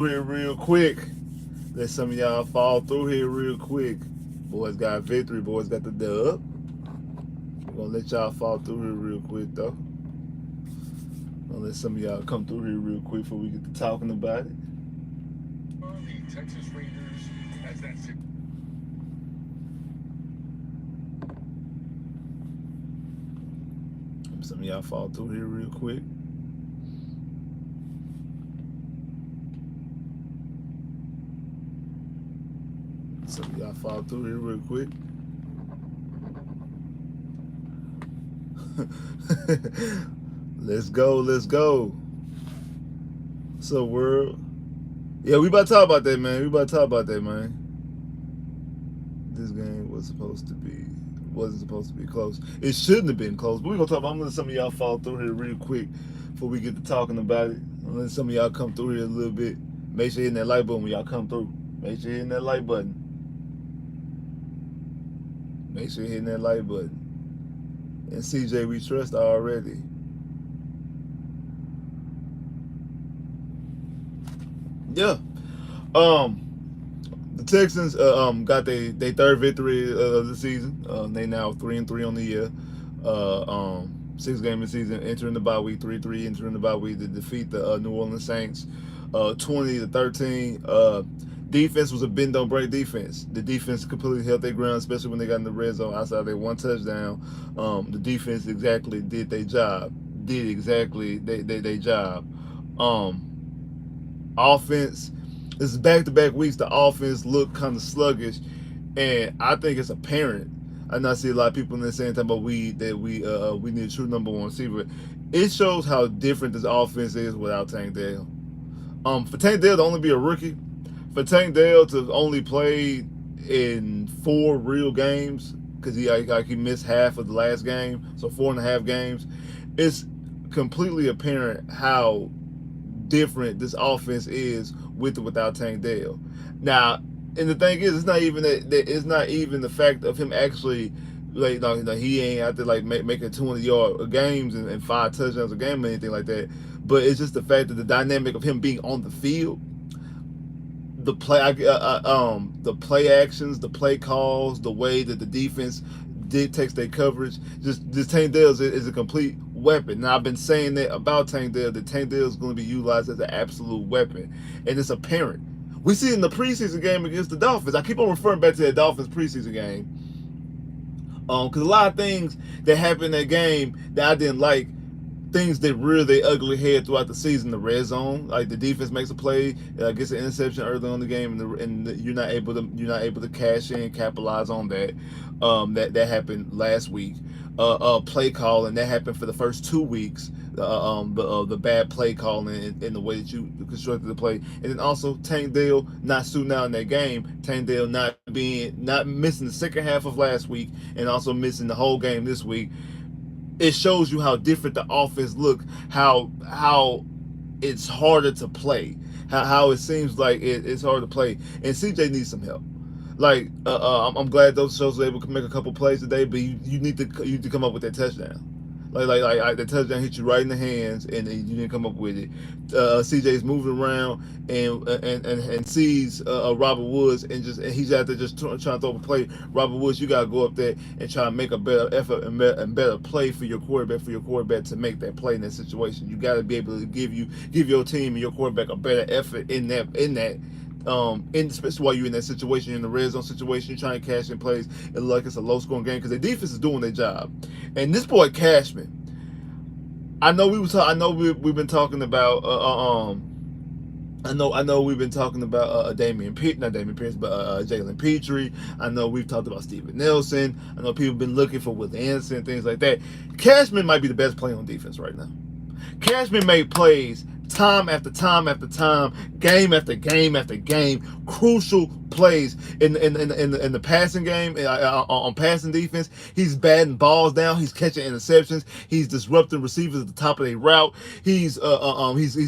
Here real quick. Let some of y'all fall through here real quick. Boys got victory. Boys got the dub. We're gonna let y'all fall through here real quick though. Gonna let some of y'all come through here real quick before we get to talking about it. The Texas Rangers as that Some of y'all fall through here real quick. Some of y'all fall through here real quick. Let's go, let's go. What's up, world? Yeah, we about to talk about that, man. We about to talk about that, man. This game wasn't supposed to be close. It shouldn't have been close. But we're gonna talk about. I'm gonna let some of y'all fall through here real quick before we get to talking about it. I'm gonna let some of y'all come through here a little bit. Make sure you hit that like button when y'all come through. Make sure you hit that like button. Make sure you hit that like button. And CJ, we trust already. Yeah. The Texans got their third victory of the season. They now 3-3 on the year. 6 game in the season, entering the bye week, 3-3 entering the bye week to defeat the New Orleans Saints 20-13. Defense was a bend don't break defense. The defense completely held their ground, especially when they got in the red zone outside their one touchdown. The defense exactly did their job. Did exactly their job. Offense, this is back-to-back weeks. The offense looked kind of sluggish, and I think it's apparent. I know I see a lot of people in the same time about we need a true number one receiver. It shows how different this offense is without Tank Dell. For Tank Dell to only be a rookie, for Tank Dell to only play in 4 real games because he missed half of the last game, so 4.5 games. It's completely apparent how different this offense is with or without Tank Dell. Now, and the thing is, it's not even it's not even the fact of him actually like he ain't out there like making 20-yard games and 5 touchdowns a game or anything like that. But it's just the fact that the dynamic of him being on the field, the play actions, the play calls, the way that the defense dictates their coverage. Just Tank Dell is a complete weapon. Now I've been saying that about Tank Dell, that Tank Dell is going to be utilized as an absolute weapon, and it's apparent. We see it in the preseason game against the Dolphins. I keep on referring back to that Dolphins preseason game, because a lot of things that happened in that game that I didn't like, things that rear their ugly head throughout the season. The red zone, like the defense makes a play, gets an interception early on in the game, and you're not able to cash in, capitalize on that. That happened last week. Play calling that happened for the first 2 weeks. The bad play calling in the way that you constructed the play, and then also Tank Dell not suiting out in that game. Tank Dell not missing the second half of last week, and also missing the whole game this week. It shows you how different the offense look, how it's harder to play, how it seems like it's hard to play, and CJ needs some help. Like I'm glad those shows were able to make a couple plays today, but you need to come up with that touchdown. Like the touchdown hit you right in the hands, and you didn't come up with it. CJ's moving around and sees Robert Woods, and he's out there just trying to throw a play. Robert Woods, you gotta go up there and try to make a better effort and better play for your quarterback to make that play in that situation. You got to be able to give your team and your quarterback a better effort in that. Especially while you're in that situation, in the red zone situation, you're trying to cash in plays. It looks like it's a low-scoring game because the defense is doing their job. And this boy Cashman, I know we've been talking about I know we've been talking about not Damian Pierce, but Jalen Petrie. I know we've talked about Steven Nelson. I know people have been looking for Will Anderson and things like that. Cashman might be the best player on defense right now. Cashman made plays time after time after time, game after game after game, crucial plays in the passing game, on passing defense. He's batting balls down. He's catching interceptions. He's disrupting receivers at the top of their route. He's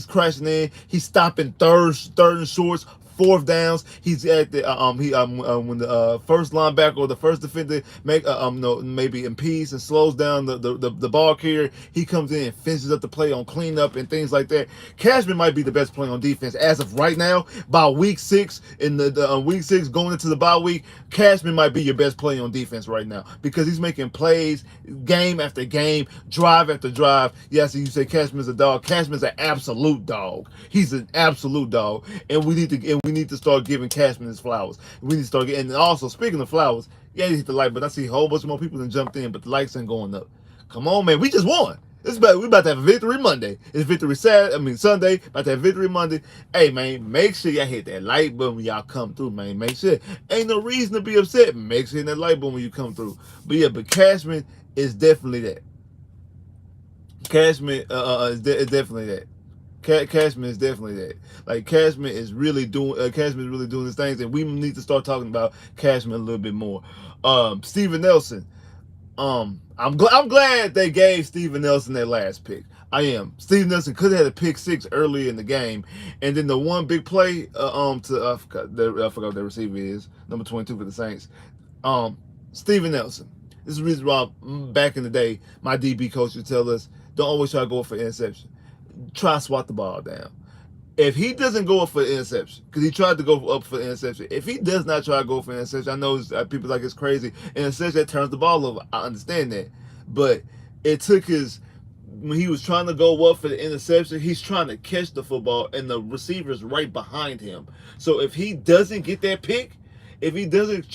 crashing in. He's stopping third and shorts, fourth downs. He's at the when the first linebacker or the first defender make no maybe impedes and slows down the ball carrier. He comes in and finishes up the play on cleanup and things like that. Cashman might be the best player on defense as of right now. By week 6 in the week 6 going into the bye week, Cashman might be your best player on defense right now because he's making plays game after game, drive after drive. Yes, you say Cashman's a dog. Cashman's an absolute dog. He's an absolute dog, and we need to start giving Cashman his flowers. We need to start getting. And also, speaking of flowers, yeah, you hit the like, but I see a whole bunch more people than jumped in, but the likes ain't going up. Come on, man, we just won. We about to have a victory Monday. It's victory Sunday. About to have victory Monday. Hey man, make sure y'all hit that like button when y'all come through, man. Make sure. Ain't no reason to be upset. Make sure you hit that like button when you come through. But yeah, but Cashman is definitely that. Cashman is definitely that. Cashman is definitely that. Like Cashman is really doing. Cashman is really doing his things, and we need to start talking about Cashman a little bit more. Steven Nelson. I'm glad they gave Steven Nelson that last pick. I am. Steven Nelson could have had a pick 6 early in the game, and then the one big play I forgot their receiver is number 22 for the Saints. Steven Nelson. This is the reason why back in the day my DB coach would tell us don't always try to go for interception. Try to swat the ball down. If he doesn't go up for the interception, because he tried to go up for the interception, if he does not try to go for the interception, I know people like it's crazy. Interception that turns the ball over. I understand that, but it took when he was trying to go up for the interception, he's trying to catch the football, and the receiver's right behind him. So if he doesn't get that pick, if he doesn't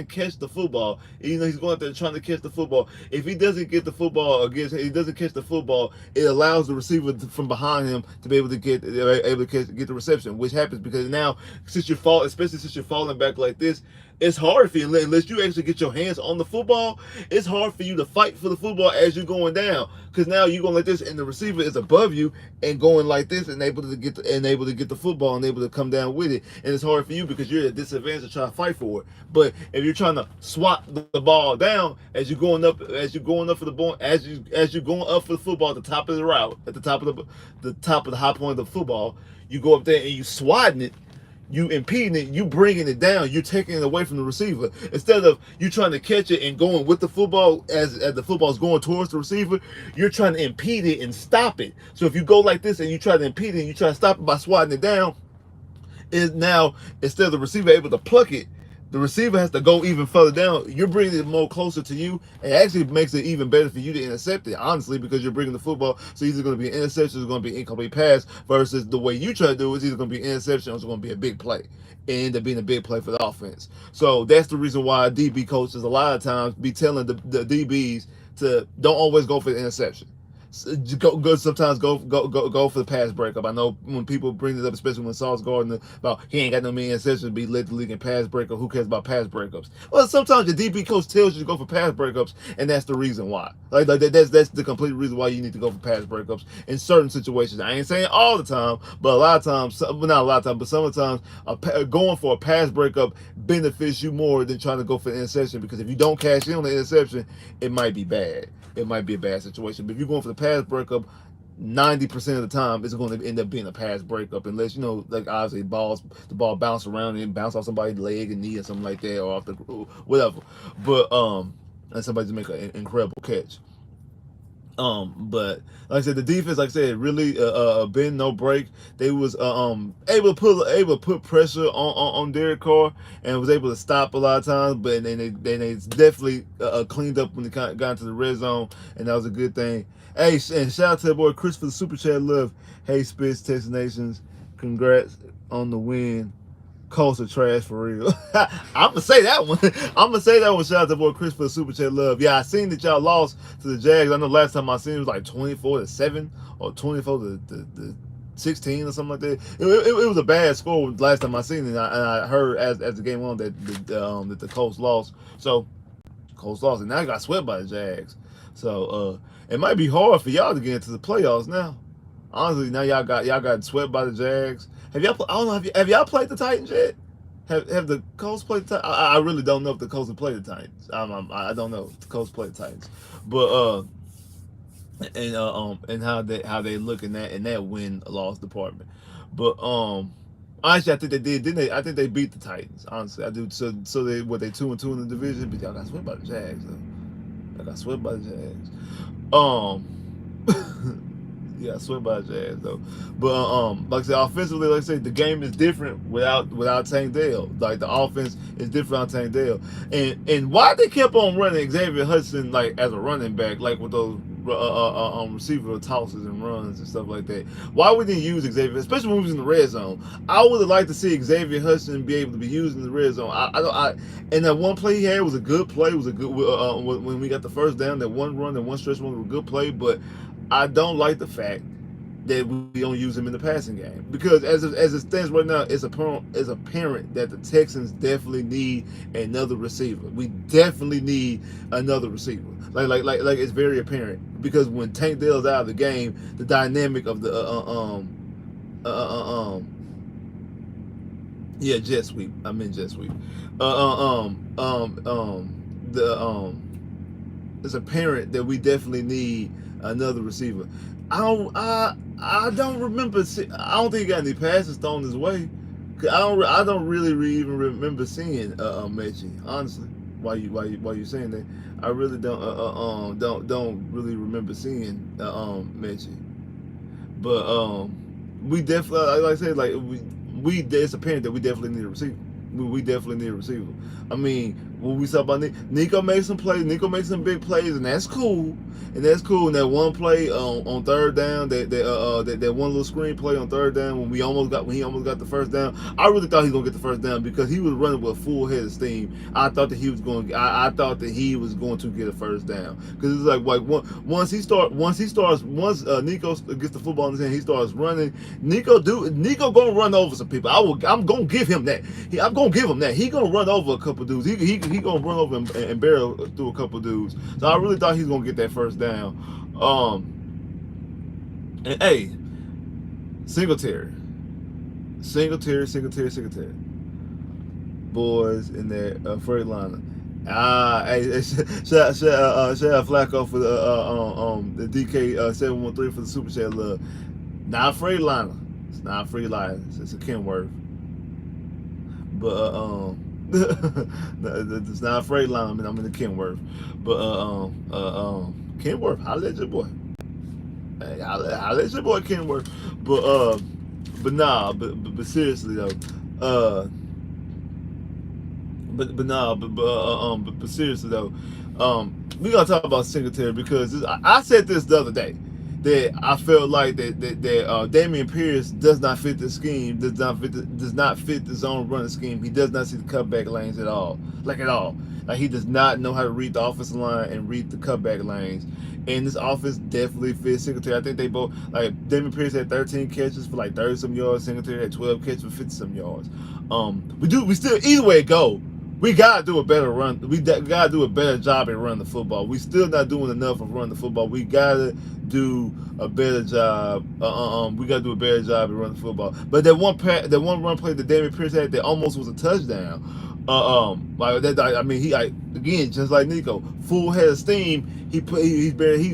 catch the football, he's going out there trying to catch the football. If he doesn't get the football he doesn't catch the football, it allows the receiver from behind him to be able to get the reception, which happens because now especially since you're falling back like this, it's hard for you unless you actually get your hands on the football. It's hard for you to fight for the football as you're going down because now you're going like this, and the receiver is above you and going like this, and able to get the football and able to come down with it. And it's hard for you because you're at a disadvantage to try to fight for it. But if you're trying to swat the ball down as you're going up for the ball, as you're going up for the football at the top of the route, at the top of the high point of the football, you go up there and you swatting it. You impeding it, you bringing it down, you're taking it away from the receiver. Instead of you trying to catch it and going with the football as the football's going towards the receiver, you're trying to impede it and stop it. So if you go like this and you try to impede it and you try to stop it by swatting it down, is now instead of the receiver able to pluck it, the receiver has to go even further down. You're bringing it more closer to you. It actually makes it even better for you to intercept it, honestly, because you're bringing the football. So either going to be an interception or it's going to be an incomplete pass versus the way you try to do it is either going to be an interception or it's going to be a big play. It end up being a big play for the offense. So that's the reason why DB coaches a lot of times be telling the DBs to don't always go for the interception. Sometimes go for the pass breakup. I know when people bring it up, especially when Sauce Gardner about he ain't got no many interceptions, be led the league in pass breakup. Who cares about pass breakups? Well, sometimes your DB coach tells you to go for pass breakups, and that's the reason why. Like that's the complete reason why you need to go for pass breakups in certain situations. I ain't saying all the time, but a lot of times, well, not a lot of times, but some of the times, going for a pass breakup benefits you more than trying to go for the interception because if you don't cash in on the interception, it might be bad. It might be a bad situation. But if you're going for the pass breakup, 90% of the time it's going to end up being a pass breakup unless, like obviously the ball bounce around and bounce off somebody's leg and knee or something like that or off the whatever. But and somebody to make an incredible catch. But like I said, the defense, like I said, really bend no break. They was able to put pressure on Derek Carr and was able to stop a lot of times. But then they definitely cleaned up when they got into the red zone, and that was a good thing. Hey, and shout out to the boy Chris for the super chat. Love. Hey Spitz, Texas Nations, congrats on the win. Colts are trash for real. I'm gonna say that one. Shout out to boy Chris for the super chat love. Yeah, I seen that y'all lost to the Jags. I know last time I seen it was like 24-7 or 24-16 or something like that. It was a bad score last time I seen it. And I heard as the game went on that the Colts lost. So Colts lost, and now I got swept by the Jags. So it might be hard for y'all to get into the playoffs now. Honestly, now y'all got swept by the Jags. I don't know. Have y'all played the Titans yet? Have the Colts played the Titans? I really don't know if the Colts have played the Titans. I don't know if the Colts played the Titans, but and how they look in that win loss department. But Honestly, I think they did, didn't they? I think they beat the Titans. Honestly, I do. So they 2-2 in the division, but y'all got swept by the Jags though. Y'all got swept by the Jags. Um, yeah, swept by the Jags though. But like I said, offensively, like I said, the game is different without Tank Dell. Like the offense is different without Tank Dell. And why they kept on running Xavier Hudson like as a running back, like with those receiver tosses and runs and stuff like that. Why we didn't use Xavier, especially when we was in the red zone? I would have liked to see Xavier Hudson be able to be used in the red zone. And that one play he had was a good play. It was a good when we got the first down. That one run, that one stretch run was a good play. But I don't like the fact that we don't use him in the passing game because as it stands right now, it's apparent that the Texans definitely need another receiver. We definitely need another receiver. Like it's very apparent because when Tank Dell's out of the game, the dynamic of the yeah, jet sweep. I meant jet sweep. The It's apparent that we definitely need another receiver. I don't remember. I don't think he got any passes thrown his way. I don't really even remember seeing Mechie. Honestly, why you saying that? I really don't really remember seeing Mechie. But we definitely, like I said, like we it's apparent that we definitely need a receiver. We definitely need a receiver. I mean, when we saw about Nico made some plays, Nico made some big plays, and that's cool. And that's cool. And that one play on third down, that one little screen play on third down when he almost got the first down. I really thought he was gonna get the first down because he was running with a full head of steam. I thought that he was going to get a first down because it's like once Nico gets the football in his hand, he starts running. Nico gonna run over some people. I'm gonna give him that. I'm gonna give him that. He gonna run over a couple dudes. He gonna run over and barrel through a couple dudes. So I really thought he was gonna get that first down. And hey, Singletary. Boys in there, Freightliner. Hey, shout out Flacco for the DK 713 for the super chat love. Not Freightliner. It's not Freightliner. It's a Kenworth. But it's not a Freightliner. I'm in the Kenworth. But Kenworth, holla at your boy. Hey, holla at your boy Kenworth. But seriously though, but seriously though, we gotta talk about Singletary because I said this the other day that I felt like that Dameon Pierce does not fit the scheme, does not fit the zone running scheme. He does not see the cutback lanes at all. Like he does not know how to read the offensive line and read the cutback lanes. And this offense definitely fits Singletary. I think they both, like Dameon Pierce had 13 catches for like 30 some yards. Singletary had 12 catches for 50 some yards. We still either way it go. We gotta do a better run. We gotta do a better job at running the football. We still not doing enough of running the football. We gotta do a better job. We gotta do a better job at running the football. But that one run play that Dameon Pierce had that almost was a touchdown. Again, just like Nico, full head of steam. He's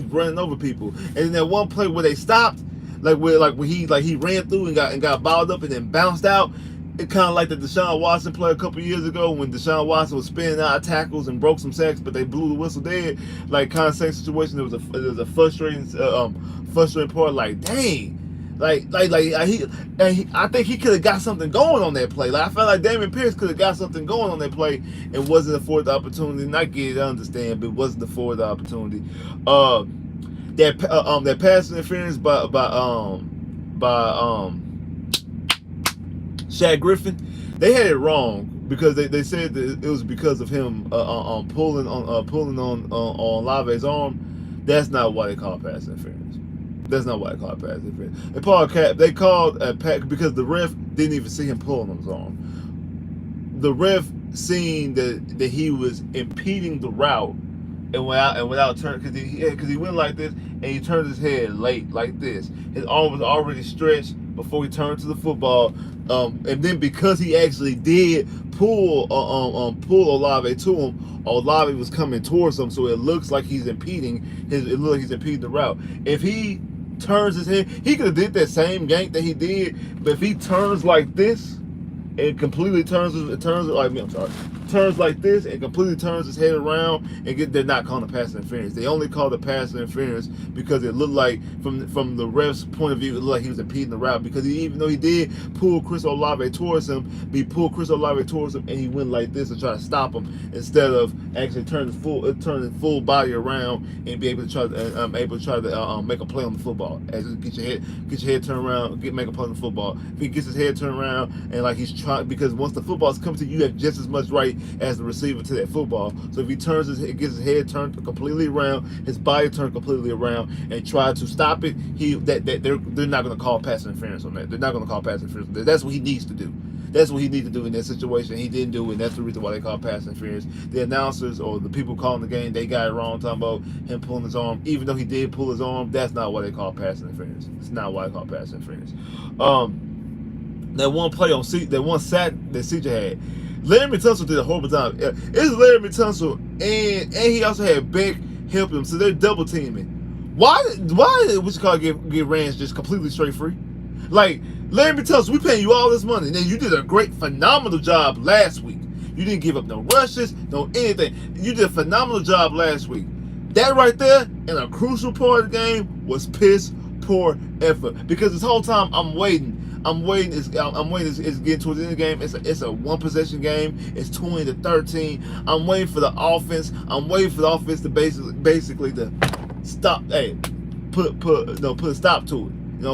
running over people. And then that one play where they stopped, when he ran through and got balled up and then bounced out. It kind of like the Deshaun Watson play a couple years ago when Deshaun Watson was spinning out of tackles and broke some sacks, but they blew the whistle dead. Like kind of same situation. There was a frustrating part. Like dang, I think he could have got something going on that play. Like I felt like Dameon Pierce could have got something going on that play and wasn't a fourth opportunity. And I get it, I understand, but it wasn't the fourth opportunity. That pass interference by Shaq Griffin, they had it wrong because they said that it was because of him pulling on Olave's arm. That's not why they call it pass interference. That's not why they call it pass interference. They called a pack because the ref didn't even see him pulling on his arm. The ref seen that he was impeding the route and without turning because he went like this and he turned his head late like this. His arm was already stretched before he turned to the football. And then because he actually did pull Olave to him, Olave was coming towards him, so it looks like he's impeding the route. If he turns his head, he could have did that same yank that he did, but if he turns like this and completely turns like this and completely turns his head around and they're not calling the pass interference. They only call the pass interference because it looked like from the ref's point of view, it looked like he was impeding the route, because even though he did pull Chris Olave towards him, and he went like this to try to stop him instead of actually turning full body around and be able to try to make a play on the football. As get your head turned around, make a play on the football. If he gets his head turned around and like he's trying, because once the football's coming to you, you have just as much right as the receiver to that football. So if he gets his head turned completely around, his body turned completely around, and try to stop it, they're not going to call pass interference on that. They're not going to call pass interference on that. That's what he needs to do. That's what he needed to do in that situation. He didn't do it, and that's the reason why they call pass interference. The announcers or the people calling the game, they got it wrong, talking about him pulling his arm. Even though he did pull his arm, that's not why they call pass interference. It's not why they call pass interference. That one play that one sack that CJ had, Larry Tunsil did a horrible job. It's Larry Tunsil, and he also had Beck help him, so they're double teaming. Why what you call get Rams just completely straight free? Like, Larry Tunsil, we paying you all this money, and then you did a phenomenal job last week. You didn't give up no rushes, no anything. You did a phenomenal job last week. That right there, in a crucial part of the game, was piss poor effort. Because this whole time I'm waiting. It's getting towards the end of the game. It's a one possession game. It's 20-13. I'm waiting for the offense. To basically to stop. Hey, put a stop to it.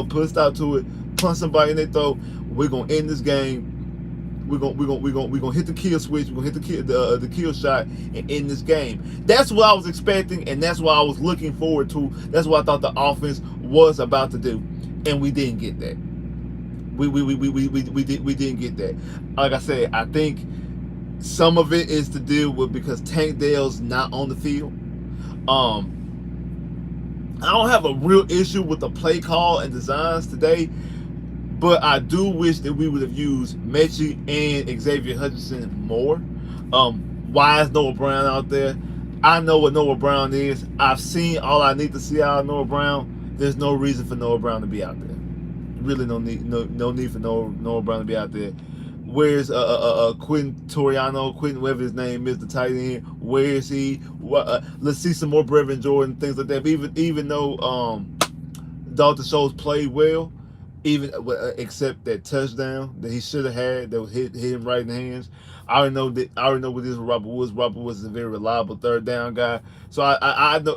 Put a stop to it. Punch somebody in their throat. We're gonna end this game. We're gonna hit the kill switch. We're gonna hit the kill shot and end this game. That's what I was expecting, and that's what I was looking forward to. That's what I thought the offense was about to do, and we didn't get that. We didn't get that. Like I said, I think some of it is to deal with because Tank Dell's not on the field. I don't have a real issue with the play call and designs today, but I do wish that we would have used Mechie and Xavier Hutchinson more. Why is Noah Brown out there? I know what Noah Brown is. I've seen all I need to see out of Noah Brown. There's no reason for Noah Brown to be out there. Really no need for Noah Brown to be out there. Where's Quentin Toriano, whatever his name is, the tight end? Where is he? Let's see some more Brevin Jordan, things like that. But even though Dalton Schultz played well, except that touchdown that he should have had that was hit him right in the hands. I already know what this is with Robert Woods. Robert Woods is a very reliable third down guy. So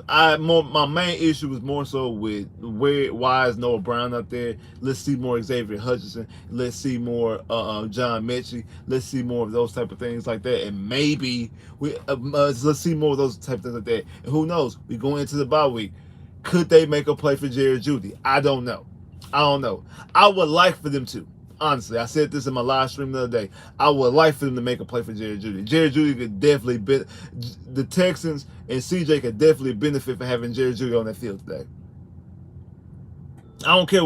my main issue was more so with why is Noah Brown out there? Let's see more Xavier Hutchinson. Let's see more John Mechie. Let's see more of those type of things like that. And maybe let's see more of those type of things like that. And who knows? We going into the bye week. Could they make a play for Jerry Jeudy? I don't know. I would like for them to. Honestly, I said this in my live stream the other day. I would like for them to make a play for Jerry Jeudy. Jerry Jeudy could definitely the Texans and CJ could definitely benefit from having Jerry Jeudy on that field today. I don't care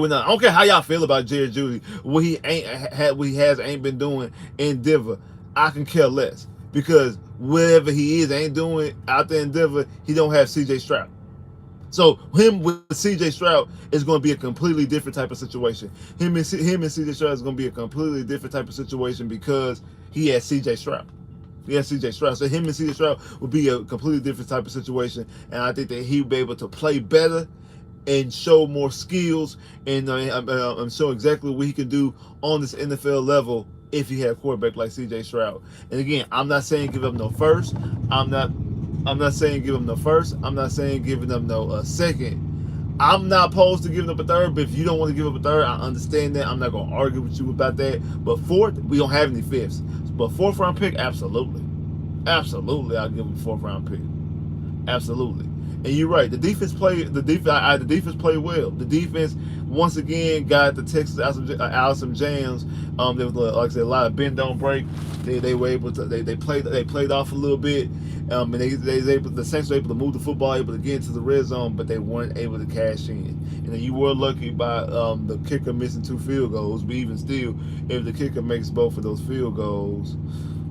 how y'all feel about Jerry Jeudy. What he ain't been doing in Denver. I can care less because whatever he ain't doing out there in Denver, he don't have CJ Stroud. So him with CJ Stroud is going to be a completely different type of situation. Him and CJ Stroud is going to be a completely different type of situation because he has CJ Stroud. So him and CJ Stroud will be a completely different type of situation, and I think that he will be able to play better and show more skills and show exactly what he can do on this NFL level if he had a quarterback like CJ Stroud. And again, I'm not saying give up no first. I'm not saying give them no first. I'm not saying giving them no second. I'm not opposed to giving up a third, but if you don't want to give up a third, I understand that. I'm not going to argue with you about that. But fourth, we don't have any fifths. But fourth round pick, absolutely. I'll give them a fourth round pick. Absolutely. And you're right. The defense played well. The defense once again got the Texans out some jams. There was, like I said, a lot of bend don't break. They were able to they played off a little bit. And the Saints were able to move the football, able to get into the red zone, but they weren't able to cash in. And you were lucky by the kicker missing 2 field goals. But even still, if the kicker makes both of those field goals,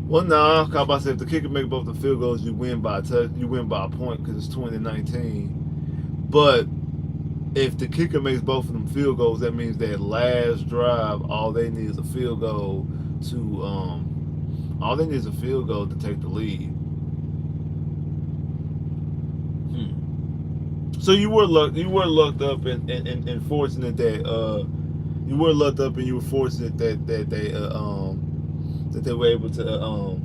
well, nah, how about if the kicker makes both the field goals, you win by a point because it's 20-19. But If the kicker makes both of them field goals, that means that last drive, all they need is a field goal to take the lead. So you were lucked up and fortunate that you were lucked up and you were fortunate that they were able to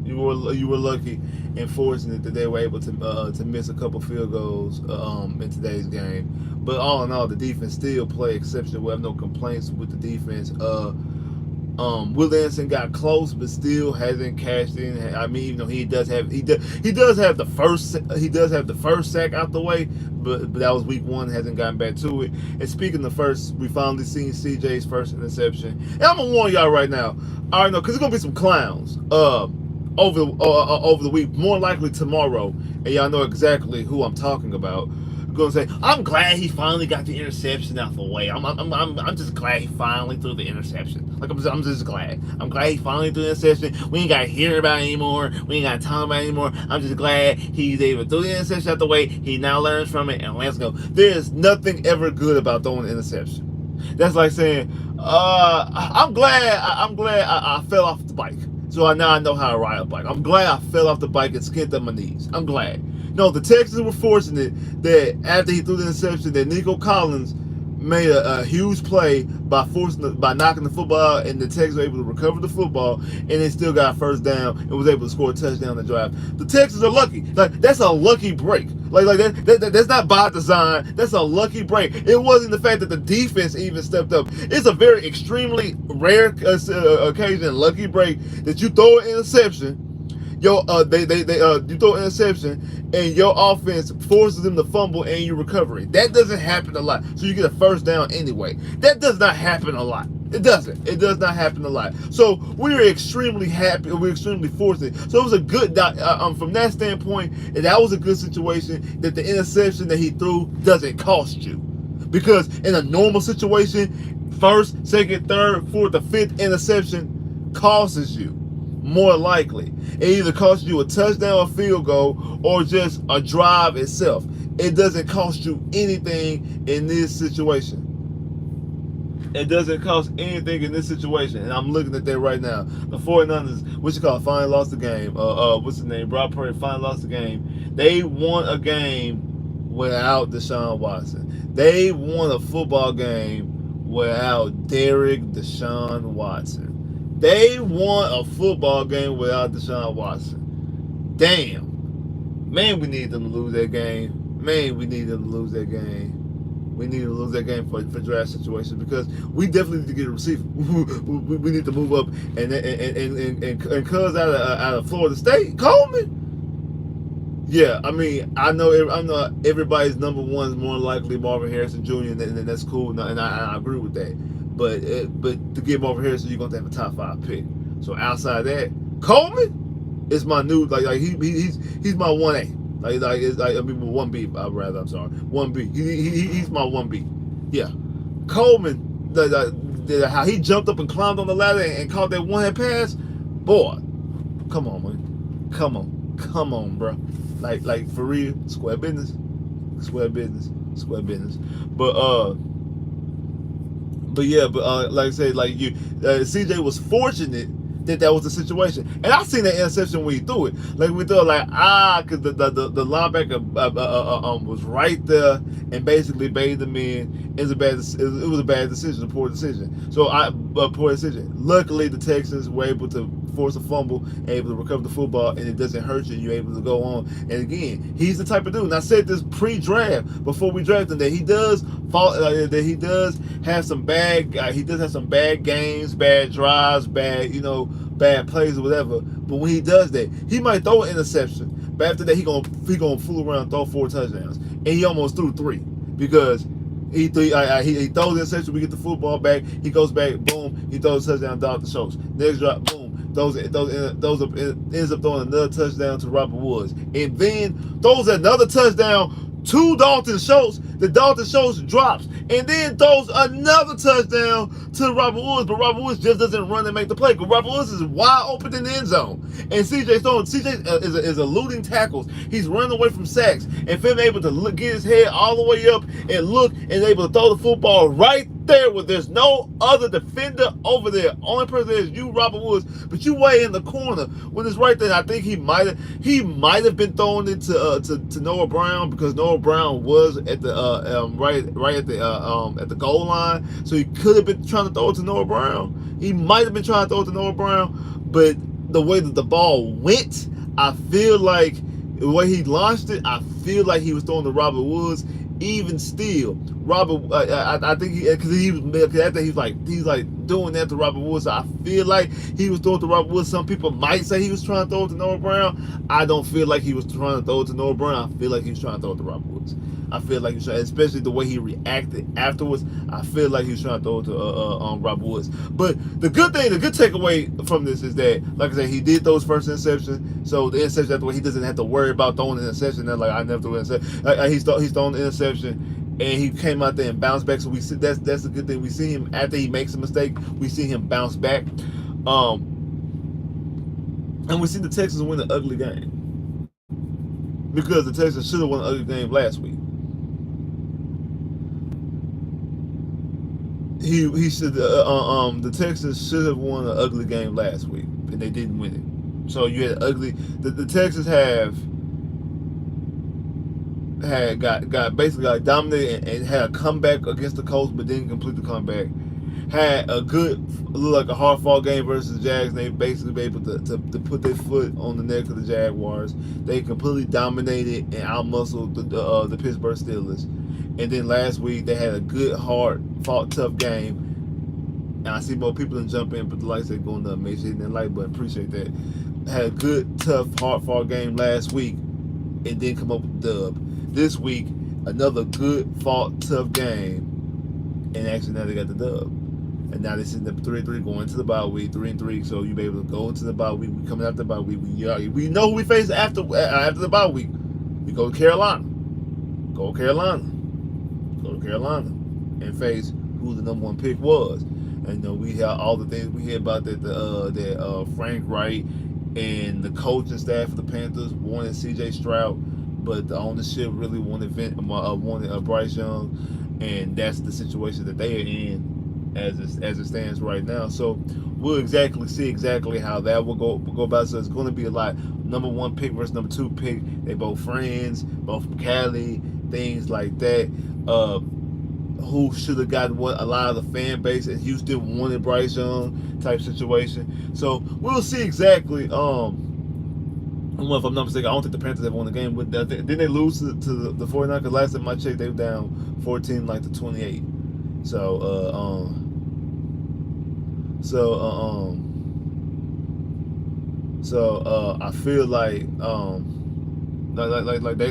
you were lucky and fortunate that they were able to miss a couple field goals in today's game. But all in all, the defense still played exceptionally well. I have no complaints with the defense. Will Anderson got close, but still hasn't cashed in. I mean, even though he does have the first sack out the way, but that was week one. Hasn't gotten back to it. And speaking of first, we finally seen CJ's first interception. And I'm gonna warn y'all right now. I know because there's gonna be some clowns over the week, more likely tomorrow, and y'all know exactly who I'm talking about. Gonna say, I'm glad he finally got the interception out the way. I'm just glad he finally threw the interception. Like I'm just glad. I'm glad he finally threw the interception. We ain't gotta hear about it anymore. We ain't gotta talk about it anymore. I'm just glad he's able to throw the interception out the way. He now learns from it and let's go. There's nothing ever good about throwing an interception. That's like saying, I'm glad I fell off the bike. So now I know how to ride a bike. I'm glad I fell off the bike and skinned up my knees. I'm glad. No, the Texans were fortunate that after he threw the interception, that Nico Collins made a huge play by knocking the football out, and the Texans were able to recover the football, and they still got first down and was able to score a touchdown on the drive. The Texans are lucky. Like that's a lucky break. Like that's not by design. That's a lucky break. It wasn't the fact that the defense even stepped up. It's a very extremely rare occasion, lucky break that you throw an interception. You throw an interception and your offense forces them to fumble and you recover it. That doesn't happen a lot. So you get a first down anyway. That does not happen a lot. It doesn't. It does not happen a lot. So we were extremely happy. We're extremely fortunate. So it was a good from that standpoint. That was a good situation. That the interception that he threw doesn't cost you, because in a normal situation, first, second, third, fourth, or fifth interception costs you. More likely, it either costs you a touchdown, a field goal, or just a drive itself. It doesn't cost you anything in this situation. It doesn't cost anything in this situation. And I'm looking at that right now. The 49ers, what you call it, finally lost the game. What's his name? Brock Purdy finally lost the game. They won a game without Deshaun Watson. They won a football game without Derek Deshaun Watson. They won a football game without Deshaun Watson. Damn. Man, we need them to lose that game. Man, we need them to lose that game. We need to lose that game for draft situations, because we definitely need to get a receiver. We need to move up and cuz out of Florida State, Coleman. Yeah, I mean, I know everybody's number one is more likely Marvin Harrison Jr. and that's cool, and I agree with that. But to get Marvin Harrison, you're gonna have a top 5 pick. So outside of that, Coleman is my new he's my 1A. It's like I mean 1B rather. I'm sorry, 1B. He's my 1B. Yeah, Coleman. How he jumped up and climbed on the ladder and caught that one-hand pass. Boy, come on, man. Come on, bro. Like for real, square business. But yeah, like I said, like CJ was fortunate that was the situation, and I seen that interception when he threw it. Like we thought, because the linebacker was right there and basically baited him in. It was a bad decision, a poor decision. Poor decision. Luckily, the Texans were able to force a fumble, able to recover the football, and it doesn't hurt you. You're able to go on. And again, he's the type of dude. And I said this pre-draft, before we drafted him, that he does have some bad games, bad drives, bad plays or whatever. But when he does that, he might throw an interception. But after that, he gonna fool around and throw 4 touchdowns, and he almost threw 3 because. He throws the interception. We get the football back. He goes back. Boom. He throws a touchdown. Dr. Schultz. Next drop. Boom. Ends up throwing another touchdown to Robert Woods, and then throws another touchdown to Dalton Schultz. The Dalton Schultz drops and then throws another touchdown to Robert Woods, but Robert Woods just doesn't run and make the play. Because Robert Woods is wide open in the end zone, and CJ is eluding tackles. He's running away from sacks, and Finn able to get his head all the way up and look and able to throw the football right there where there's no other defender over there. Only person there is you, Robert Woods, but you way in the corner when it's right there. I think he might have been throwing it to Noah Brown, because Noah Brown was at the right at the goal line, so he could have been trying to throw it to Noah Brown. He might have been trying to throw it to Noah Brown, but the way that the ball went, I feel like the way he launched it, I feel like he was throwing to Robert Woods. Even still, Robert, I think because he's like doing that to Robert Woods. So I feel like he was throwing to Robert Woods. Some people might say he was trying to throw it to Noah Brown. I don't feel like he was trying to throw it to Noah Brown. I feel like he was trying to throw it to Robert Woods. I feel like he was trying, especially the way he reacted afterwards. I feel like he was trying to throw it to Robert Woods. But the good takeaway from this is that, like I said, he did throw his first interception. So the interception after he doesn't have to worry about throwing an interception. Like I never threw an interception. He's thrown the interception, and he came out there and bounced back. So we see that's a good thing. We see him after he makes a mistake. We see him bounce back. And we see the Texans win an ugly game, because the Texans should have won an ugly game last week. He should the Texans should have won an ugly game last week, and they didn't win it. So you had ugly. The Texans got basically dominated and had a comeback against the Colts, but didn't complete the comeback. Had a good, look like a hard fought game versus the Jags. And they basically were able to put their foot on the neck of the Jaguars. They completely dominated and outmuscled the Pittsburgh Steelers. And then last week they had a good, hard fought, tough game. And I see more people than jump in, but the lights ain't going up. Make sure you hit that like button. Appreciate that. Had a good, tough, hard fought game last week, and then come up with a dub. This week, another good, fought, tough game, and actually now they got the dub. And now they're sitting at 3-3 going into the bye week, 3-3. So you be able to go into the bye week. We coming after the bye week. We know who we face after the bye week. We go to Carolina. Go to Carolina and face who the number one pick was. And we hear all the things we hear about that Frank Wright and the coaching staff of the Panthers wanted C.J. Stroud, but the ownership really wanted Bryce Young, and that's the situation that they are in as it stands right now. So we'll see exactly how that will go about. So it's going to be a lot. Number one pick versus number two pick. They both friends, both from Cali, things like that. Who should have gotten what? A lot of the fan base in Houston wanted Bryce Young type situation. So we'll see exactly. If I'm not mistaken, I don't think the Panthers ever won the game. Didn't they lose to the 49ers? Because last time I checked, they were down 14 to 28. So I feel like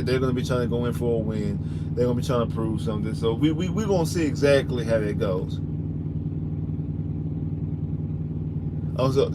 they're gonna be trying to go in for a win. They're gonna be trying to prove something. So we're gonna see exactly how that goes. So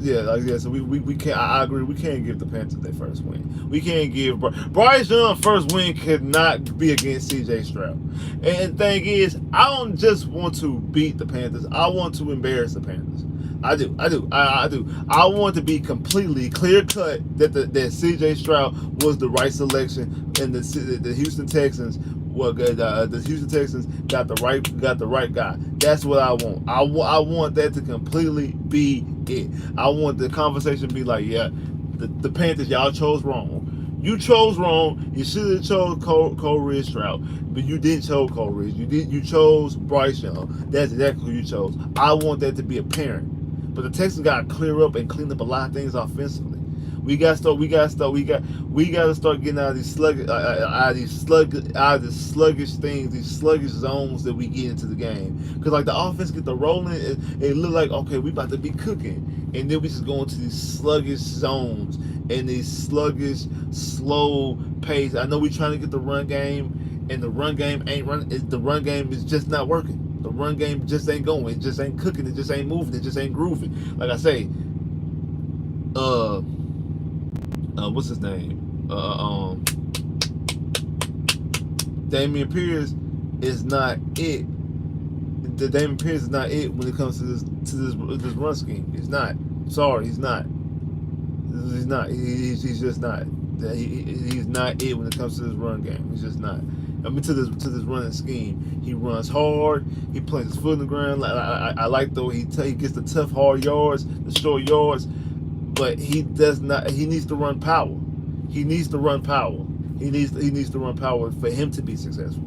we can't. I agree. We can't give the Panthers their first win. We can't give Bryce Young first win. Could not be against C.J. Stroud. And the thing is, I don't just want to beat the Panthers. I want to embarrass the Panthers. I do. I want to be completely clear cut that C.J. Stroud was the right selection, and the Houston Texans. Well, the Houston Texans got the right guy. That's what I want. I want that to completely be it. I want the conversation to be like, yeah, the Panthers, y'all chose wrong. You chose wrong. You should have chose Cole Ridge Stroud, but you didn't chose Cole Ridge. You chose Bryce Young. That's exactly who you chose. I want that to be apparent. But the Texans got to clear up and clean up a lot of things offensively. We got to start getting out of these sluggish things, these sluggish zones that we get into the game. Because like the offense get the rolling, it look like, okay, we about to be cooking, and then we just go into these sluggish zones and these sluggish, slow pace. I know we trying to get the run game, and the run game ain't running. The run game is just not working. The run game just ain't going. It just ain't cooking. It just ain't moving. It just ain't grooving. Like I say, what's his name? Damian Pierce is not it. The Damian Pierce is not it when it comes to this run scheme. He's not. Sorry, he's not. He's not. He's just not. He's not it when it comes to this run game. He's just not. I mean, to this running scheme, he runs hard. He plants his foot in the ground. I like the way he gets the tough, hard yards, the short yards, but he does not. He needs to run power. He needs to run power. He needs to run power for him to be successful.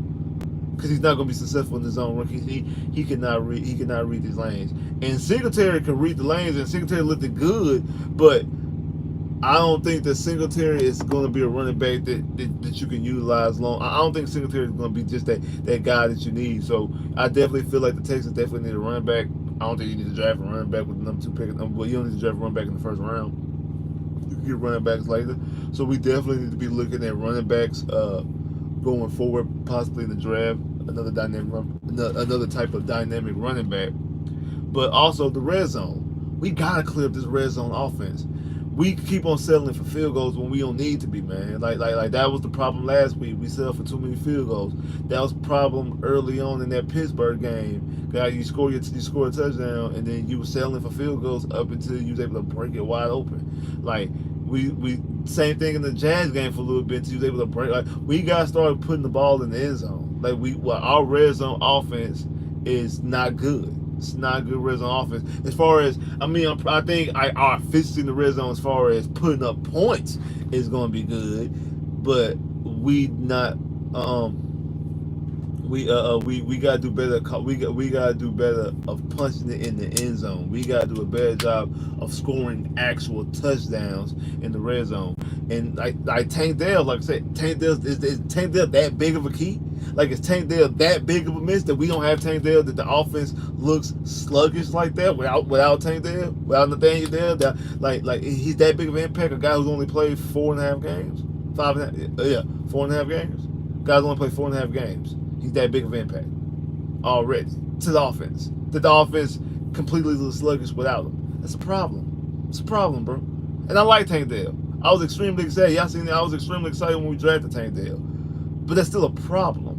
Because he's not going to be successful in his own run. He cannot read these lanes. And Singletary can read the lanes, and Singletary looked good, but I don't think that Singletary is going to be a running back that you can utilize long. I don't think Singletary is going to be just that guy that you need. So I definitely feel like the Texans definitely need a running back. I don't think you need to draft a running back with the number 2 pick. Well, you don't need to draft a running back in the first round. You can get running backs later. So we definitely need to be looking at running backs going forward, possibly in the draft. Another type of dynamic running back. But also the red zone. We gotta clear up this red zone offense. We keep on settling for field goals when we don't need to be, man. Like that was the problem last week. We settled for too many field goals. That was the problem early on in that Pittsburgh game. God, you score a touchdown, and then you were settling for field goals up until you was able to break it wide open. Like we same thing in the Jazz game for a little bit until you was able to break. Like we got started putting the ball in the end zone. Like our red zone offense is not good. It's not a good red zone offense. As far as I think our efficiency in the red zone, as far as putting up points, is going to be good, but we not. We gotta do better. We gotta do better of punching it in the end zone. We gotta do a better job of scoring actual touchdowns in the red zone. And like Tank Dell, like I said, Tank Dell is Tank Dell that big of a key? Like is Tank Dell that big of a miss that we don't have Tank Dell, that the offense looks sluggish like that without Tank Dell, without Nathaniel Dell? That like he's that big of an impact. A guy who's only played 4.5 games, 4.5 games. Guys only played 4.5 games. He's that big of an impact already to the offense. That the offense completely looks sluggish without him. That's a problem. It's a problem, bro. And I like Tank Dell. I was extremely excited. Y'all seen that? I was extremely excited when we drafted Tank Dell. But that's still a problem.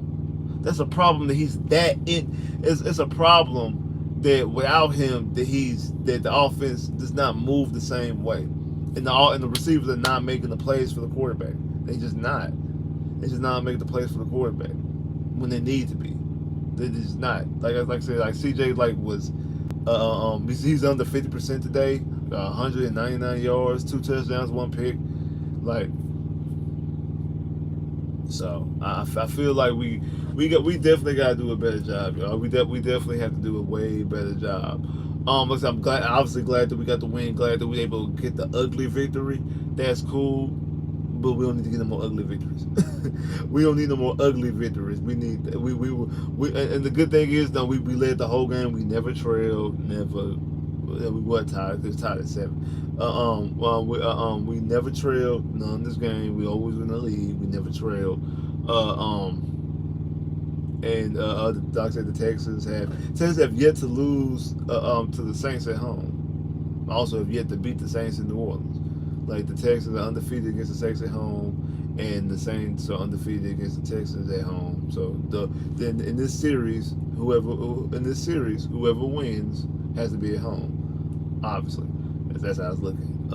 That's a problem that he's that in. It's a problem that without him, that the offense does not move the same way, and the receivers are not making the plays for the quarterback. They just not. They just not making the plays for the quarterback when they need to be. They just not. Like I said, like CJ was he's under 50% today, 199 yards, 2 touchdowns, 1 pick. Like, so I feel like we definitely gotta do a better job, y'all. We definitely have to do a way better job. Listen, I'm obviously glad that we got the win, glad that we were able to get the ugly victory. That's cool. But we don't need to get no more ugly victories. We don't need no more ugly victories. We need and the good thing is though we led the whole game. We never trailed, never. We were tied. It was tied at 7. We never trailed none in this game. We always win the lead. We never trailed. And like I said, the Texans have yet to lose to the Saints at home. Also have yet to beat the Saints in New Orleans. Like the Texans are undefeated against the Saints at home, and the Saints are undefeated against the Texans at home. So then in this series, whoever wins has to be at home. Obviously, that's how I was looking.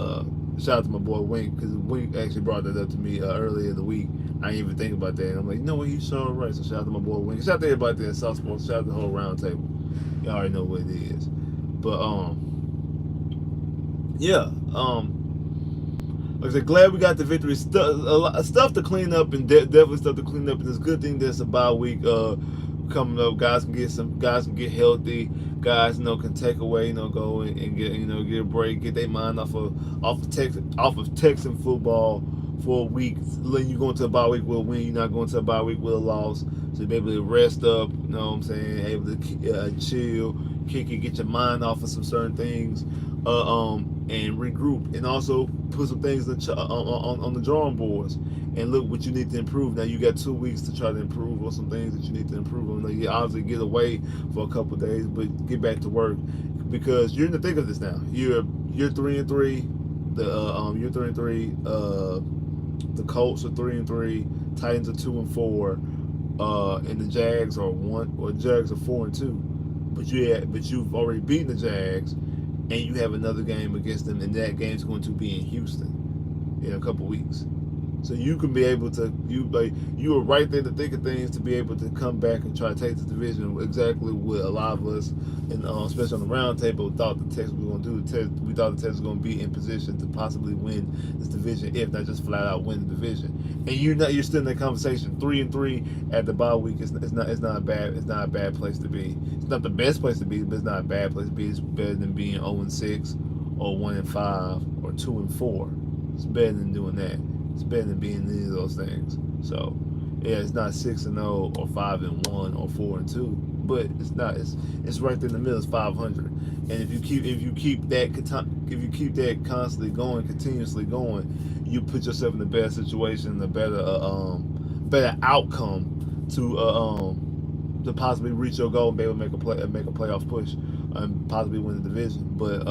Shout out to my boy Wink, because Wink actually brought that up to me earlier in the week. I didn't even think about that, and I'm like, you know what, he's so right. So shout out to my boy Wink. Shout out to everybody there at South Sports. Shout out to the whole round table. You already know what it is. But yeah. Like I said, glad we got the victory. Stuff to clean up, and definitely stuff to clean up. And it's a good thing there's a bye week coming up. Guys can get healthy. Guys, can take away, go and get, get a break, get their mind off of Texan football for a week. Letting you go into a bye week with a win, you're not going to a bye week with a loss. So you're able to rest up. You know what I'm saying? Able to chill, kick it, get your mind off of some certain things. And regroup, and also put some things on the drawing boards and look what you need to improve. Now you got 2 weeks to try to improve on some things that you need to improve on. Like, you obviously get away for a couple of days, but get back to work, because you're in the thick of this now. You're 3-3. You're 3-3. The Colts are 3-3. Titans are 2-4. And the Jags are 4-2. But you've already beaten the Jags, and you have another game against them, and that game's going to be in Houston in a couple weeks. So you can be able to you are right there in the thick of things to be able to come back and try to take the division. Exactly what a lot of us, and especially on the round table, thought the Texans were going to do. We thought the Texans were going to be in position to possibly win this division, if not just flat out win the division. And you're still in that conversation. 3-3 at the bye week is not a bad place to be. It's not the best place to be, but it's not a bad place to be. It's better than being 0-6 or 1-5 or 2-4. It's better than doing that. It's better than being any of those things. So, yeah, it's not 6-0 or 5-1 or 4-2, but it's not. It's right there in the middle. It's 500. And if you keep that constantly going, continuously going, you put yourself in the best situation, the better outcome to possibly reach your goal and be able to make a playoff push and possibly win the division. But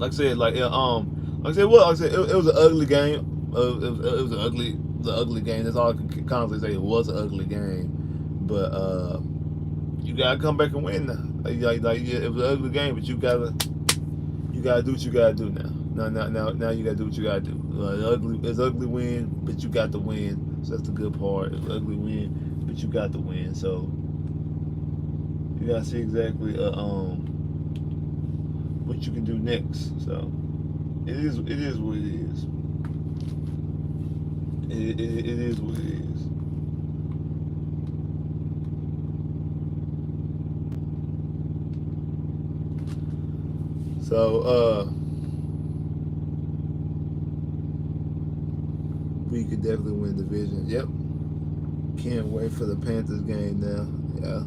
like I said, it was an ugly game. It was the ugly game. That's all I can constantly say. It was an ugly game, but you gotta come back and win now. It was an ugly game, but you gotta do what you gotta do now. Now you gotta do what you gotta do. It's ugly win, but you got the win. So that's the good part. It's ugly win, but you got the win. So you gotta see exactly what you can do next. So. It is what it is. It is what it is. So we could definitely win the division. Yep. Can't wait for the Panthers game now. Yeah.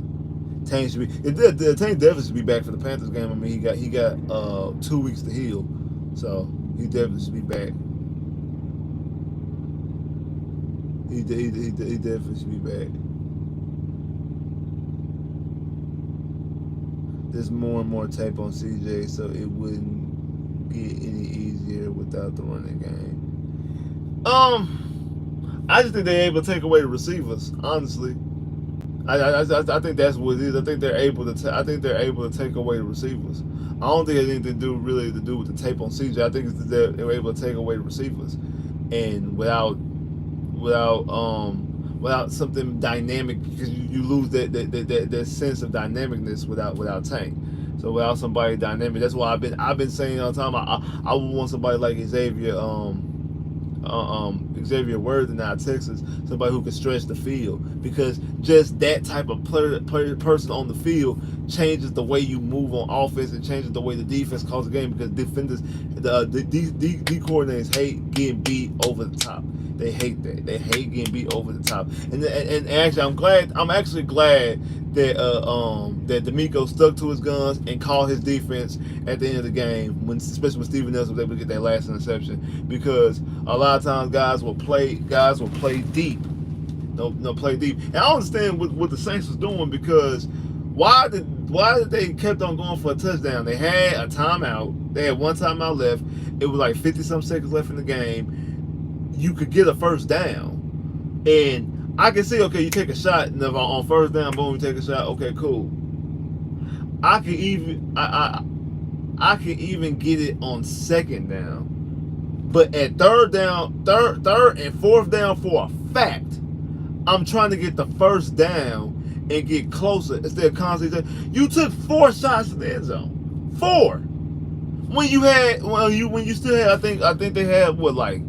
Tank should be. The Tank definitely should be back for the Panthers game. I mean, he got 2 weeks to heal. So he definitely should be back. He definitely should be back. There's more and more tape on CJ, so it wouldn't get any easier without the running game. I just think they're able to take away the receivers. Honestly, I think that's what it is. I think they're able to take away the receivers. I don't think it has anything to do with the tape on CJ. I think it's that they're able to take away the receivers, and without something dynamic, because you lose that sense of dynamicness without Tank. So without somebody dynamic, that's why I've been saying all the time. I would want somebody like Xavier Worthy out of Texas, somebody who can stretch the field, because just that type of person on the field changes the way you move on offense and changes the way the defense calls the game, because defenders, the D coordinators hate getting beat over the top. They hate that. They hate getting beat over the top. And actually, I'm actually glad that that D'Amico stuck to his guns and called his defense at the end of the game, especially when Steven Nelson was able to get that last interception, because a lot of times guys will play deep. No, play deep. And I understand what the Saints was doing, because why did they kept on going for a touchdown? They had a timeout. They had one timeout left. It was like 50-some seconds left in the game. You could get a first down, and I can see, okay, you take a shot, and on first down, boom, you take a shot. Okay, cool. I can even get it on second down, but at third and fourth down, for a fact, I'm trying to get the first down and get closer instead of constantly. You took 4 shots in the end zone, 4. When you still had, I think they had what, like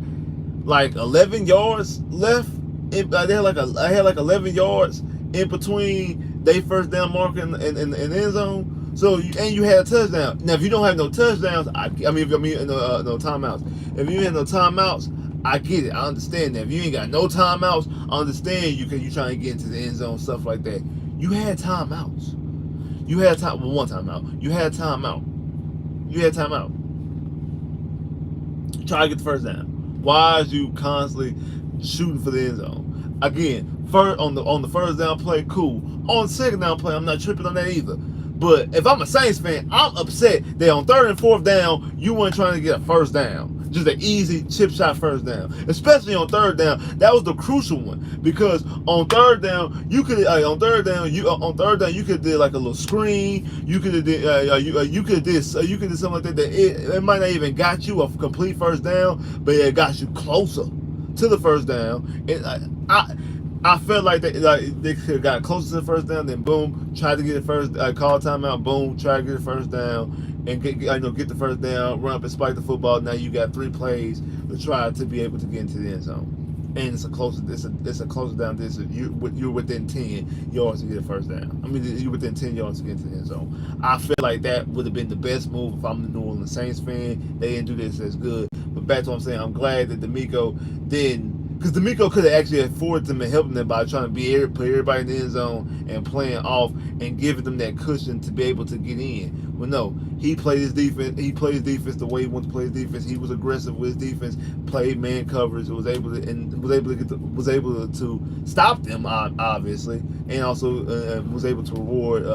11 yards left. They had like 11 yards in between they first down mark and end zone. So you had a touchdown. Now if you don't have no touchdowns, no timeouts. If you ain't no timeouts, I get it. I understand that. If you ain't got no timeouts, I understand you trying to get into the end zone, stuff like that. You had timeouts. You had one timeout. You had timeout. Try to get the first down. Why is you constantly shooting for the end zone? Again, on the first down play, cool. On the second down play, I'm not tripping on that either. But if I'm a Saints fan, I'm upset that on third and fourth down, you weren't trying to get a first down. just an easy chip shot first down, especially on third down. That was the crucial one because on third down you could on third down you could do like a little screen. You could have did you could have did something like that. It might not even got you a complete first down, but it got you closer to the first down. And I felt like they could have got closer to the first down, then boom, tried to get it first, call timeout, boom, try to get the first down, and get the first down, run up and spike the football. Now you got 3 plays to try to be able to get into the end zone, and it's a closer down distance. You're within 10 yards to get a first down. I mean, you're within 10 yards to get into the end zone. I feel like that would have been the best move if I'm the New Orleans Saints fan. They didn't do this as good, but back to what I'm saying, I'm glad that D'Amico didn't. Because D'Amico could have actually afforded them and helped them by trying to put everybody in the end zone and playing off and giving them that cushion to be able to get in. Well, no, he played his defense. He played his defense the way he wanted to play his defense. He was aggressive with his defense, played man coverage, was able to stop them obviously, and also was able to reward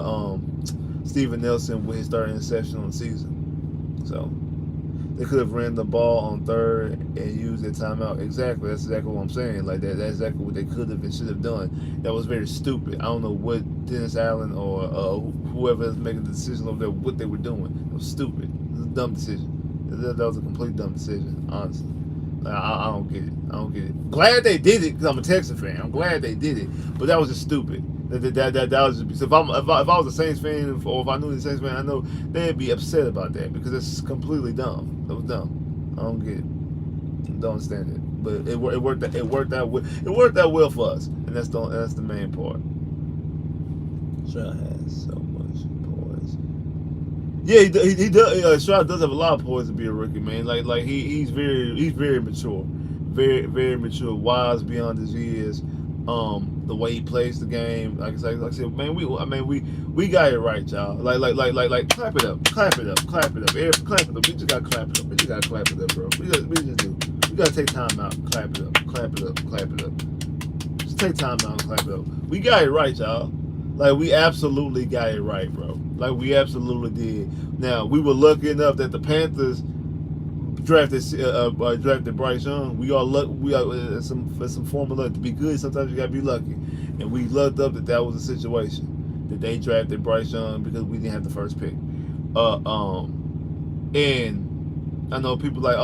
Steven Nelson with his third interception on the season. So. They could have ran the ball on third and used their timeout. Exactly. That's exactly what I'm saying. Like that's exactly what they could have and should have done. That was very stupid. I don't know what Dennis Allen or whoever is making the decision over there, what they were doing. It was stupid. It was a dumb decision. That was a complete dumb decision, honestly. I don't get it. I don't get it. Glad they did it because I'm a Texas fan. I'm glad they did it, but that was just stupid. That was just, so if I was a Saints fan or if I knew the Saints fan, I know they'd be upset about that because it's completely dumb. That was dumb. I don't get it. Don't understand it. But it worked out well for us, and that's the main part. Stroud has so much poise. Yeah, he does. Stroud does have a lot of poise to be a rookie, man. Like he's very mature, very mature, wise beyond his years. The way he plays the game, like I said, man, we got it right, y'all. Like, clap it up. Eric, clap it up. We just gotta clap it up, bro. We just do. We gotta take time out, clap it up. Just take time out and clap it up. We got it right, y'all. Like, we absolutely got it right, bro. Like, we absolutely did. Now, we were lucky enough that the Panthers drafted Bryce Young. We are some formula to be good. Sometimes you gotta be lucky, and we lucked up that was the situation that they drafted Bryce Young because we didn't have the first pick. And I know people like,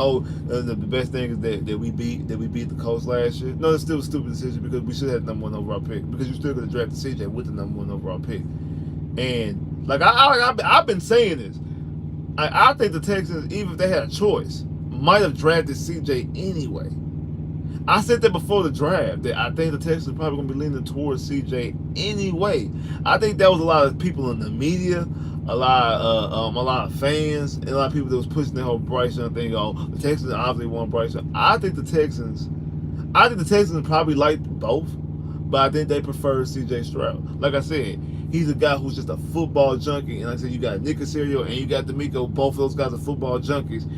the best thing is that we beat the Colts last year. No, it's still a stupid decision because we should have the number 1 overall pick because you still could have drafted CJ with the number 1 overall pick. And like I've been saying this. I think the Texans, even if they had a choice, might have drafted CJ anyway. I said that before the draft, that I think the Texans are probably going to be leaning towards CJ anyway. I think that was a lot of people in the media, a lot of fans, and a lot of people that was pushing the whole Bryce Young thing. Oh, the Texans obviously want Bryce Young. I think the Texans probably like both, but I think they prefer CJ Stroud. Like I said, he's a guy who's just a football junkie, and like I said, you got Nick Caserio and you got D'Amico. Both of those guys are football junkies.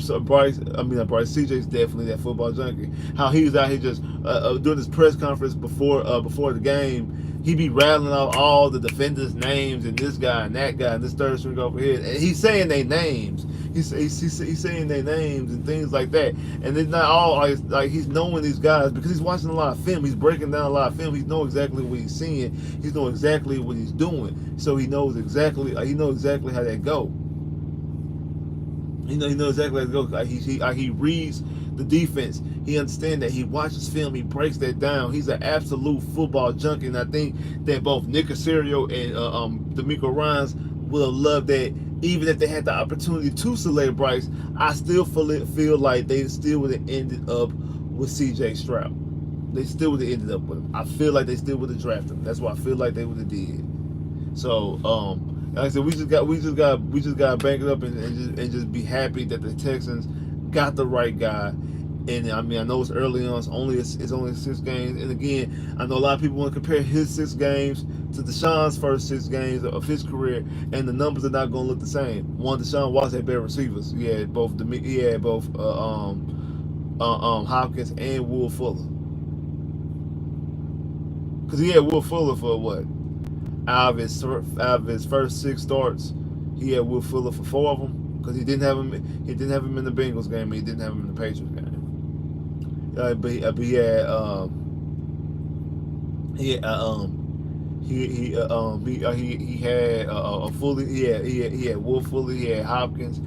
So CJ's definitely that football junkie. How he was out here just doing this press conference before the game, he be rattling off all the defenders' names and this guy and that guy and this third string over here, and he's saying their names. He's saying their names and things like that, and it's not all like he's knowing these guys because he's watching a lot of film. He's breaking down a lot of film. He knows exactly what he's seeing. He knows exactly what he's doing. So he knows exactly how that go. He knows exactly how to go. He reads the defense. He understands that. He watches film. He breaks that down. He's an absolute football junkie, and I think that both Nick Caserio and D'Amico Ryans will love that. Even if they had the opportunity to select Bryce, I still feel like they still would have ended up with C.J. Stroud. They still would have ended up with him. I feel like they still would have drafted him. That's what I feel like they would have did. So, like I said, we just got to bank it up and just be happy that the Texans got the right guy. And I mean, I know it's early on. It's only 6 games. And again, I know a lot of people want to compare his 6 games to Deshaun's first 6 games of his career, and the numbers are not going to look the same. One, Deshaun Watson had better receivers. He had both Hopkins and Will Fuller. Because he had Will Fuller for what? Out of his first 6 starts, he had Will Fuller for 4 of them. because he didn't have him. He didn't have him in the Bengals game. And he didn't have him in the Patriots game. But he had he he had a fully he had Wolf Fuller, he had Hopkins,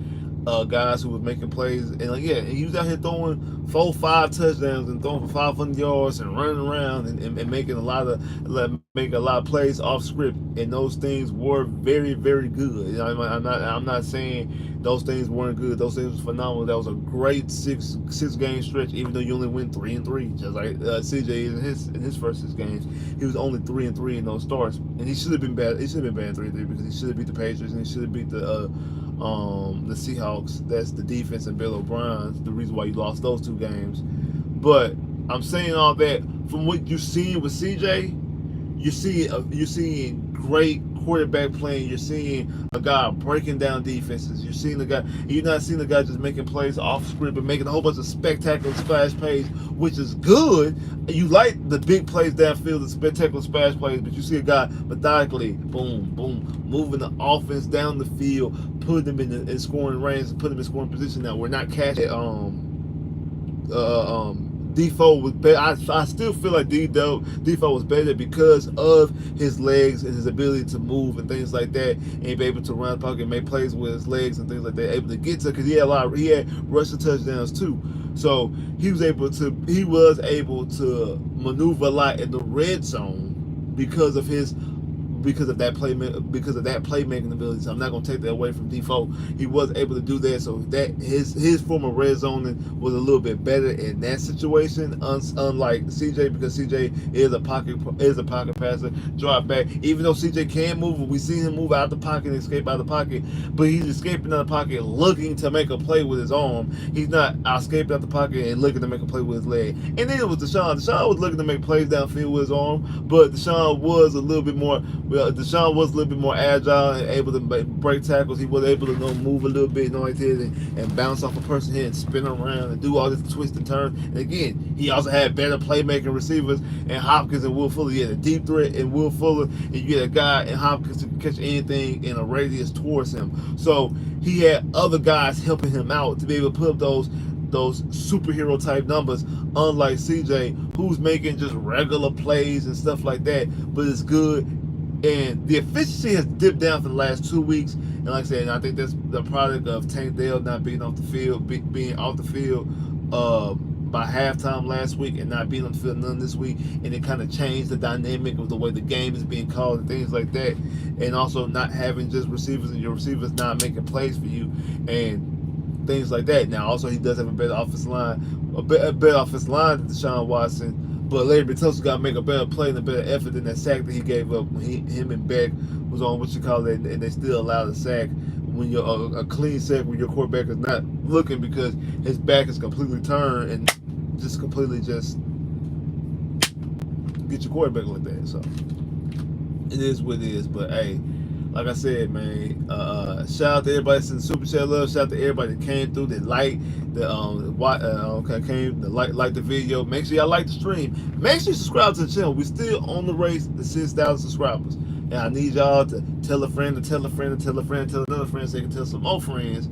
guys who was making plays, and like yeah, he was out here throwing 4-5 touchdowns and throwing for 500 yards and running around and making a lot of plays off script, and those things were very very good. You know, I'm not saying those things weren't good. Those things was phenomenal. That was a great six game stretch, even though you only went 3-3, just like CJ in his first 6 games. He was only 3-3 in those starts, and he should have been bad. He should have been bad 3-3 because he should have beat the Patriots and he should have beat the Seahawks. That's the defense and Bill O'Brien's the reason why you lost those 2 games. But I'm saying all that from what you're seeing with CJ, you're seeing great quarterback playing. You're seeing a guy breaking down defenses. You're seeing the guy. You're not seeing the guy just making plays off script, but making a whole bunch of spectacular splash plays, which is good. You like the big plays downfield, the spectacular splash plays, but you see a guy methodically, boom, boom, moving the offense down the field, putting them in scoring range, putting them in scoring position. Now we're not catching Defoe was better. I still feel like Defoe was better because of his legs and his ability to move and things like that, and be able to run the pocket and make plays with his legs and things like that. Able to get to, because he had rushing touchdowns too. So he was able to maneuver a lot in the red zone because of that playmaking ability. So I'm not gonna take that away from Defoe. He was able to do that, so that his form of red zoning was a little bit better in that situation, unlike CJ, because CJ is a pocket passer, drop back. Even though CJ can move, we see him move out the pocket and escape out of the pocket, but he's escaping out of the pocket looking to make a play with his arm. He's not escaping out the pocket and looking to make a play with his leg. And then it was Deshaun. Deshaun was looking to make plays downfield with his arm, but Deshaun was a little bit more. Well, Deshaun was a little bit more agile and able to break tackles. He was able to move a little bit, like this, and bounce off a person here and spin around and do all this twist and turn. And again, he also had better playmaking receivers and Hopkins and Will Fuller. He had a deep threat in Will Fuller, and you get a guy in Hopkins who can catch anything in a radius towards him. So he had other guys helping him out to be able to put up those superhero type numbers, unlike CJ, who's making just regular plays and stuff like that, but it's good. And the efficiency has dipped down for the last 2 weeks. And like I said, I think that's the product of Tank Dell not being off the field, being off the field by halftime last week and not being on the field none this week. And it kind of changed the dynamic of the way the game is being called and things like that. And also not having just receivers and your receivers not making plays for you and things like that. Now, also, he does have a better offensive line, a better offensive line than Deshaun Watson. But Larry Bertosa got to make a better play and a better effort than that sack that he gave up when him and Beck was on what you call it, and they still allowed a sack when you're a clean sack when your quarterback is not looking because his back is completely turned and just completely just get your quarterback like that. So it is what it is. But hey, like I said, man, shout out to everybody sending super chat love. Shout out to everybody that came through, that liked like the video. Make sure y'all like the stream. Make sure you subscribe to the channel. We're still on the race to 6,000 subscribers, and I need y'all to tell a friend, to tell a friend, to tell a friend, tell another friend, so you can tell some more friends,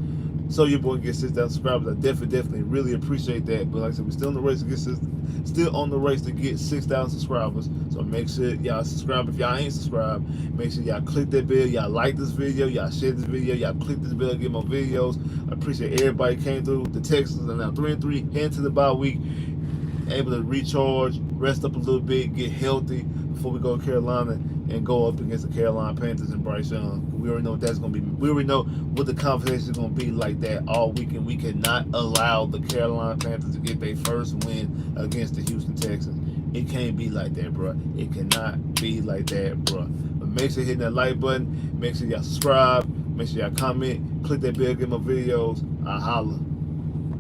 so your boy can get 6,000 subscribers. I definitely really appreciate that. But like I said, we're still on the race to get 6,000 subscribers. So make sure y'all subscribe. If y'all ain't subscribed, make sure y'all click that bell. Y'all like this video. Y'all share this video. Y'all click this bell. Get more videos. I appreciate everybody came through. The Texans are now 3-3, heading to the bye week, able to recharge, rest up a little bit, get healthy before we go to Carolina and go up against the Carolina Panthers and Bryce Young. We already know what that's going to be. We already know what the conversation is going to be like that all weekend. We cannot allow the Carolina Panthers to get their first win against the Houston Texans. It can't be like that, bro. It cannot be like that, bro. But make sure you hit that like button. Make sure y'all subscribe. Make sure y'all comment. Click that bell. Get my videos. I holla.